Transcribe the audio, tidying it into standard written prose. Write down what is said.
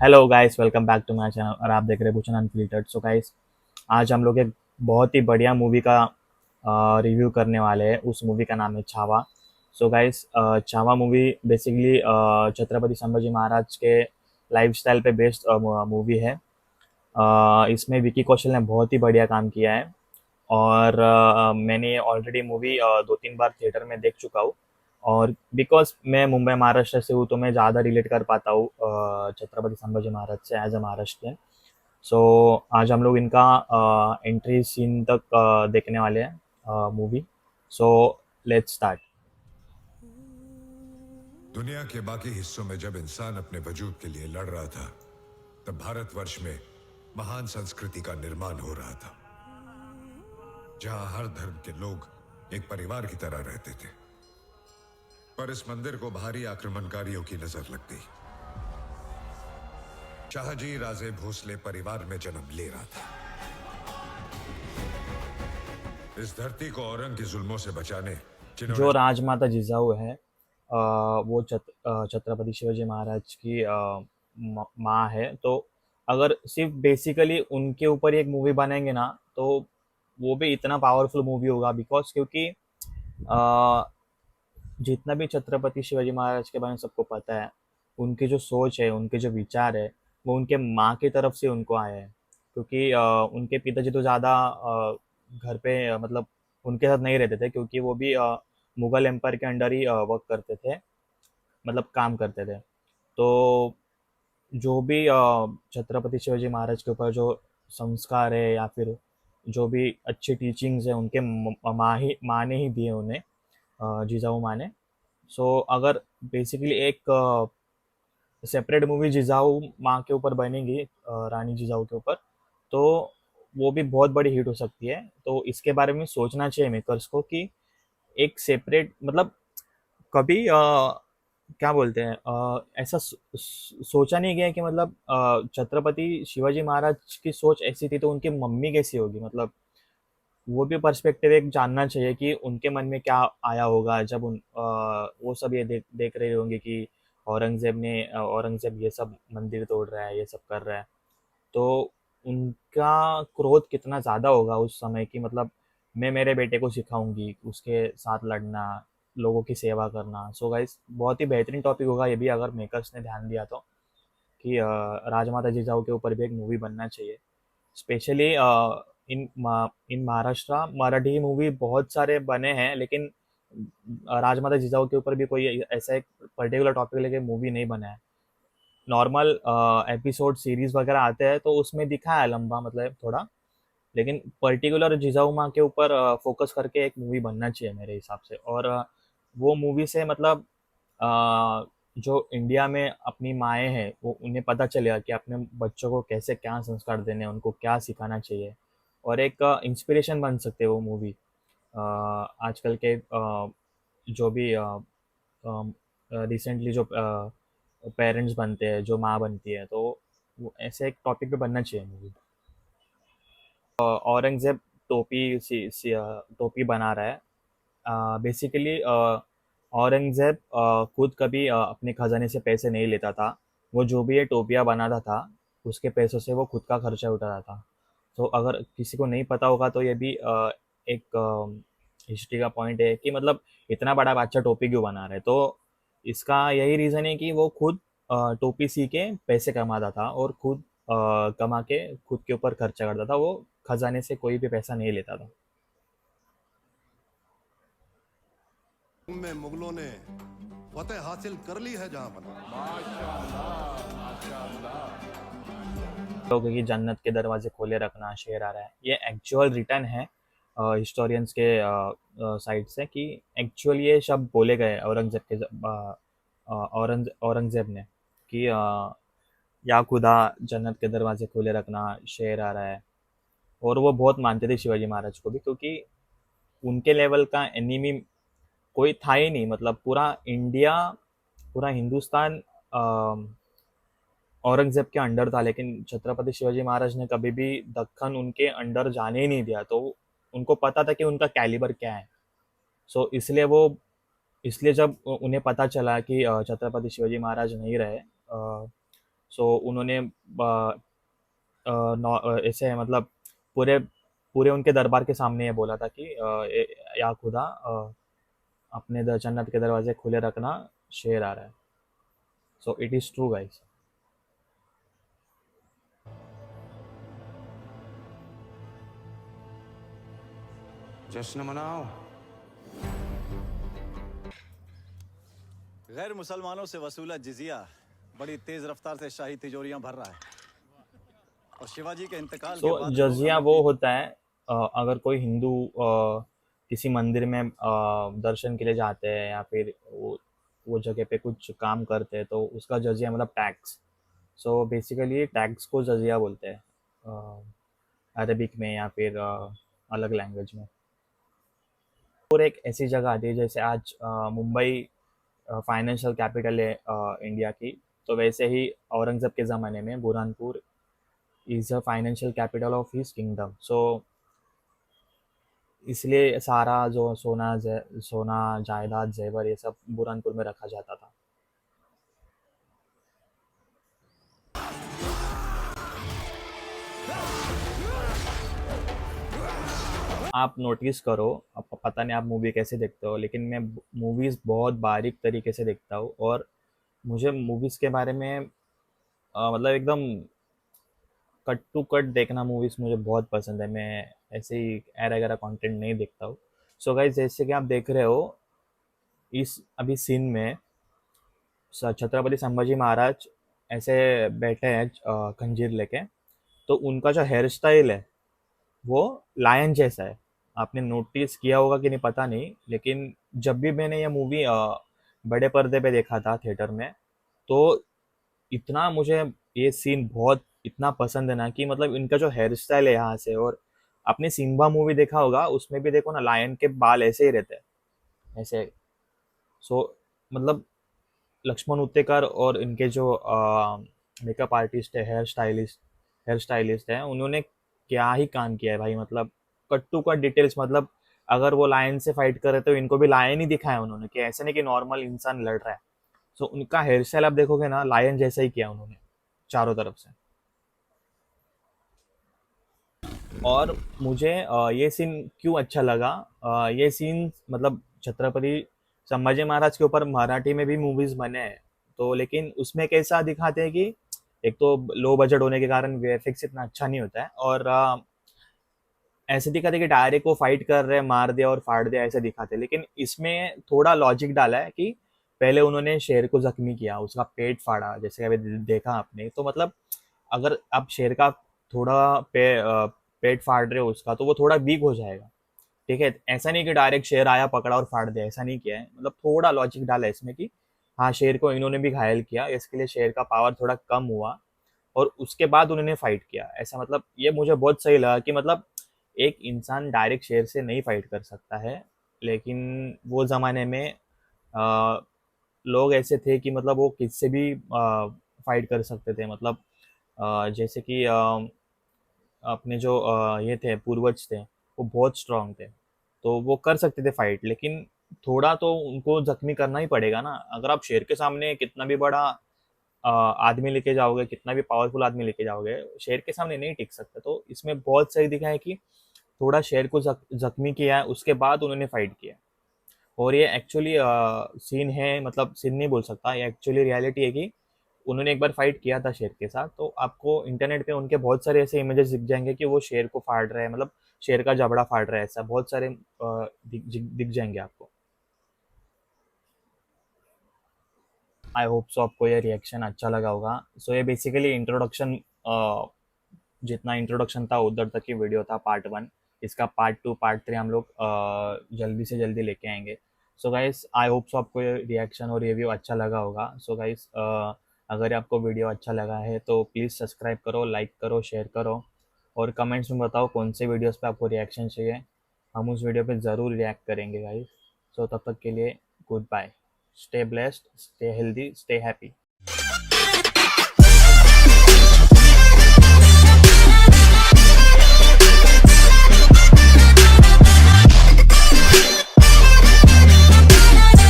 Hello guys, welcome back to my channel और आप देख रहे हैं भूषण अनफिल्टर्ड। सो गाइस, आज हम लोग एक बहुत ही बढ़िया मूवी का रिव्यू करने वाले हैं। उस मूवी का नाम है Chhaava. So guys, Chhaava movie basically Chhatrapati Sambhaji Maharaj के लाइफस्टाइल पे बेस्ड मूवी है। इसमें विकी कौशल ने बहुत ही बढ़िया काम किया है और मैंने ऑलरेडी मूवी 2-3 बार थिएटर में देख चुका हूँ। और बिकॉज़ मैं मुंबई महाराष्ट्र से हूँ तो मैं ज़्यादा रिलेट कर पाता हूँ छत्रपति संभाजी महाराज से एज अ महाराष्ट्रियन। सो आज हम लोग इनका एंट्री सीन तक देखने वाले हैं मूवी। So let's start. दुनिया के बाकी हिस्सों में जब इंसान अपने वजूद के लिए लड़ रहा था, तब भारतवर्ष में महान संस्कृति का निर्माण हो रहा था, जहां हर धर्म के लोग एक परिवार की तरह रहते थे। पर इस मंदिर को बाहरी आक्रमणकारियों की नजर लग गई। शाहजी राजे भोसले परिवार में जन्म ले रहा था। इस धरती को औरंग के जुल्मों से बचाने जिन्होंने जो राजमाता जिजाऊ है, वो छत्रपति शिवाजी महाराज की माँ है। तो अगर सिर्फ बेसिकली उनके ऊपर एक मूवी बनाएंगे ना, तो वो भी इतना पावरफुल मूवी होगा। बिकॉज क्योंकि अ, जितना भी छत्रपति शिवाजी महाराज के बारे में सबको पता है, उनकी जो सोच है, उनके जो विचार है, वो उनके माँ की तरफ से उनको आए हैं। क्योंकि उनके पिताजी तो ज़्यादा घर पे मतलब उनके साथ नहीं रहते थे, क्योंकि वो भी मुगल एम्पायर के अंडर ही वर्क करते थे, मतलब काम करते थे। तो जो भी छत्रपति शिवाजी महाराज के ऊपर जो संस्कार है या फिर जो भी अच्छी टीचिंग्स है, उनके माँ ने ही दिए उन्हें, जिजाऊ माँ ने। सो अगर बेसिकली एक सेपरेट मूवी जिजाऊ माँ के ऊपर बनेगी, रानी जिजाऊ के ऊपर, तो वो भी बहुत बड़ी हिट हो सकती है। तो इसके बारे में सोचना चाहिए मेकर्स को कि एक सेपरेट मतलब कभी क्या बोलते हैं, ऐसा सोचा नहीं गया कि मतलब छत्रपति शिवाजी महाराज की सोच ऐसी थी तो उनकी मम्मी कैसी होगी। मतलब वो भी पर्सपेक्टिव एक जानना चाहिए कि उनके मन में क्या आया होगा जब वो सब ये देख रहे होंगे कि औरंगजेब ये सब मंदिर तोड़ रहा है, ये सब कर रहा है। तो उनका क्रोध कितना ज़्यादा होगा उस समय की, मतलब मैं मेरे बेटे को सिखाऊंगी उसके साथ लड़ना, लोगों की सेवा करना। सो गाइस, बहुत ही बेहतरीन टॉपिक होगा ये भी, अगर मेकर्स ने ध्यान दिया तो, कि राजमाता जिजाऊ के ऊपर भी एक मूवी बनना चाहिए। Specially in Maharashtra Marathi movie बहुत सारे बने हैं, लेकिन राजमाता जिजाऊ के ऊपर भी कोई ऐसा एक पर्टिकुलर टॉपिक लेके मूवी नहीं बना है। नॉर्मल एपिसोड सीरीज वगैरह आते हैं तो उसमें दिखा है लंबा, मतलब थोड़ा। लेकिन पर्टिकुलर जिजाऊ माँ के ऊपर फोकस करके एक मूवी बनना चाहिए मेरे हिसाब से। और वो मूवी से मतलब जो इंडिया में अपनी माएँ हैं, वो उन्हें पता चलेगा कि अपने बच्चों को कैसे क्या संस्कार देने हैं, उनको क्या सिखाना चाहिए। और एक इंस्पिरेशन बन सकते हैं वो मूवी आजकल के जो भी रिसेंटली जो पेरेंट्स बनते हैं, जो माँ बनती है, तो वो ऐसे एक टॉपिक पे बनना चाहिए मूवी। औरंगजेब टोपी बना रहा है। बेसिकली औरंगजेब खुद कभी अपने खजाने से पैसे नहीं लेता था। वो जो भी ये टोपियाँ बनाता था, उसके पैसों से वो खुद का खर्चा उठाता था। तो अगर किसी को नहीं पता होगा तो ये भी एक हिस्ट्री का पॉइंट है कि मतलब इतना बड़ा बादशाह टोपी क्यों बना रहा है। तो इसका यही रीज़न है कि वो खुद टोपी सी के पैसे कमाता था और खुद कमा के खुद के ऊपर खर्चा करता था। वो खजाने से कोई भी पैसा नहीं लेता था। में मुगलों ने फतेह हासिल कर ली है जहां पर। लोगों की जन्नत के दरवाजे खोले रखना, शेर आ रहा है, ये एक्चुअल रिटर्न है हिस्टोरियंस के साइड से, कि एक्चुअल ये शब्द बोले गए औरंगजेब के औरंगजेब ने कि या खुदा जन्नत के दरवाजे खोले रखना, शेर आ रहा है। और वो बहुत मानते थे शिवाजी महाराज को भी, क्योंकि उनके लेवल का एनिमी कोई था ही नहीं। मतलब पूरा इंडिया, पूरा हिंदुस्तान औरंगजेब के अंडर था, लेकिन छत्रपति शिवाजी महाराज ने कभी भी दक्खन उनके अंडर जाने ही नहीं दिया। तो उनको पता था कि उनका कैलिबर क्या है। सो इसलिए जब उन्हें पता चला कि छत्रपति शिवाजी महाराज नहीं रहे, सो उन्होंने ऐसे मतलब पूरे पूरे उनके दरबार के सामने ये बोला था कि या खुदा अपने जन्नत के दरवाजे खुले रखना, शेर आ रहा है। So it is true guys. जश्न मनाओ। गैर मुसलमानों से वसूला जिजिया बड़ी तेज रफ्तार से शाही तिजोरियां भर रहा है और शिवाजी के इंतकाल सो के बाद लोग जजिया हमें वो अपनी होता है, अगर कोई हिंदू किसी मंदिर में दर्शन के लिए जाते हैं या फिर वो जगह पे कुछ काम करते हैं तो उसका जजिया मतलब टैक्स। सो बेसिकली टैक्स को जजिया बोलते हैं अरबिक में या फिर अलग लैंग्वेज में। और एक ऐसी जगह आती है जैसे आज मुंबई फाइनेंशियल कैपिटल है इंडिया की, तो वैसे ही औरंगज़ेब के ज़माने में Burhanpur is a financial capital of his kingdom. So इसलिए सारा जो सोना जायदाद जेवर ये सब बुरहानपुर में रखा जाता था। आप नोटिस करो, आपको पता नहीं आप मूवी कैसे देखते हो, लेकिन मैं मूवीज़ बहुत बारीक तरीके से देखता हूँ और मुझे मूवीज़ के बारे में मतलब एकदम कट टू कट देखना मूवीज़ मुझे बहुत पसंद है। मैं ऐसे ही ऐरा गैरा कंटेंट नहीं देखता हूँ। सो गाइस, जैसे कि आप देख रहे हो इस अभी सीन में छत्रपति संभाजी महाराज ऐसे बैठे हैं खंजीर लेके, तो उनका जो हेयर स्टाइल है वो लायन जैसा है। आपने नोटिस किया होगा कि नहीं पता नहीं, लेकिन जब भी मैंने ये मूवी बड़े पर्दे पे देखा था थिएटर में, तो इतना मुझे ये सीन बहुत इतना पसंद है ना कि मतलब इनका जो हेयर स्टाइल है यहाँ से। और आपने सिम्बा मूवी देखा होगा, उसमें भी देखो ना लायन के बाल ऐसे ही रहते हैं ऐसे। सो मतलब लक्ष्मण उत्तेकर और इनके जो मेकअप आर्टिस्ट है, हेयर स्टाइलिस्ट है, उन्होंने क्या ही काम किया है भाई। मतलब कट टू कट डिटेल्स, मतलब अगर वो लायन से फाइट कर रहे तो इनको भी लायन ही दिखाया उन्होंने, कि ऐसे नहीं कि नॉर्मल इंसान लड़ रहा है। सो उनका हेयर स्टाइल आप देखोगे ना, लायन जैसा ही किया उन्होंने चारों तरफ से। और मुझे ये सीन क्यों अच्छा लगा, ये सीन मतलब छत्रपति संभाजी महाराज के ऊपर मराठी में भी मूवीज बने हैं, तो लेकिन उसमें कैसा दिखाते हैं कि एक तो लो बजट होने के कारण वीएफएक्स इतना अच्छा नहीं होता है, और ऐसे दिखाते कि डायरेक्ट वो फाइट कर रहे हैं, मार दिया और फाड़ दिया ऐसे दिखाते। लेकिन इसमें थोड़ा लॉजिक डाला है कि पहले उन्होंने शेर को जख्मी किया, उसका पेट फाड़ा, जैसे अभी देखा आपने, तो मतलब अगर आप शेर का थोड़ा पेट फाड़ रहे हो उसका, तो वो थोड़ा वीक हो जाएगा। ठीक है, ऐसा नहीं कि डायरेक्ट शेर आया पकड़ा और फाड़ दिया, ऐसा नहीं किया है। मतलब थोड़ा लॉजिक डाला है इसमें कि हाँ, शेर को इन्होंने भी घायल किया, इसके लिए शेर का पावर थोड़ा कम हुआ और उसके बाद उन्होंने फाइट किया ऐसा। मतलब ये मुझे बहुत सही लगा कि मतलब एक इंसान डायरेक्ट शेर से नहीं फाइट कर सकता है, लेकिन वो ज़माने में अ, लोग ऐसे थे कि मतलब वो किससे भी फाइट कर सकते थे। मतलब जैसे कि अपने जो ये थे पूर्वज थे, वो बहुत स्ट्रांग थे, तो वो कर सकते थे फाइट, लेकिन थोड़ा तो उनको जख्मी करना ही पड़ेगा ना। अगर आप शेर के सामने कितना भी बड़ा आदमी लेके जाओगे, कितना भी पावरफुल आदमी लेके जाओगे, शेर के सामने नहीं टिक सकता। तो इसमें बहुत सही दिखा है कि थोड़ा शेर को जख्मी किया है, उसके बाद उन्होंने फाइट किया। और ये एक्चुअली सीन है, मतलब सीन नहीं बोल सकता, ये एक्चुअली रियलिटी है कि उन्होंने एक बार फाइट किया था शेर के साथ। तो आपको इंटरनेट पे उनके बहुत सारे ऐसे इमेजेस दिख जाएंगे कि वो शेर को फाड़ रहे हैं, मतलब शेर का जबड़ा फाड़ रहा है, ऐसा बहुत सारे दिख जाएंगे आपको। आई होप सो आपको ये रिएक्शन अच्छा लगा होगा। सो ये बेसिकली इंट्रोडक्शन, जितना इंट्रोडक्शन था उधर तक की वीडियो था, पार्ट 1। इसका पार्ट 2 पार्ट 3 हम लोग जल्दी से जल्दी लेके आएंगे। So guys, I hope so आपको ये रिएक्शन और रिव्यू अच्छा लगा होगा। सो गाइस, अगर आपको वीडियो अच्छा लगा है तो प्लीज़ सब्सक्राइब करो, लाइक करो, शेयर करो, और कमेंट्स में बताओ कौन से वीडियोस पे आपको रिएक्शन चाहिए। हम उस वीडियो पे ज़रूर रिएक्ट करेंगे गाइस। सो तब तक के लिए good bye, stay blessed, stay healthy, stay happy.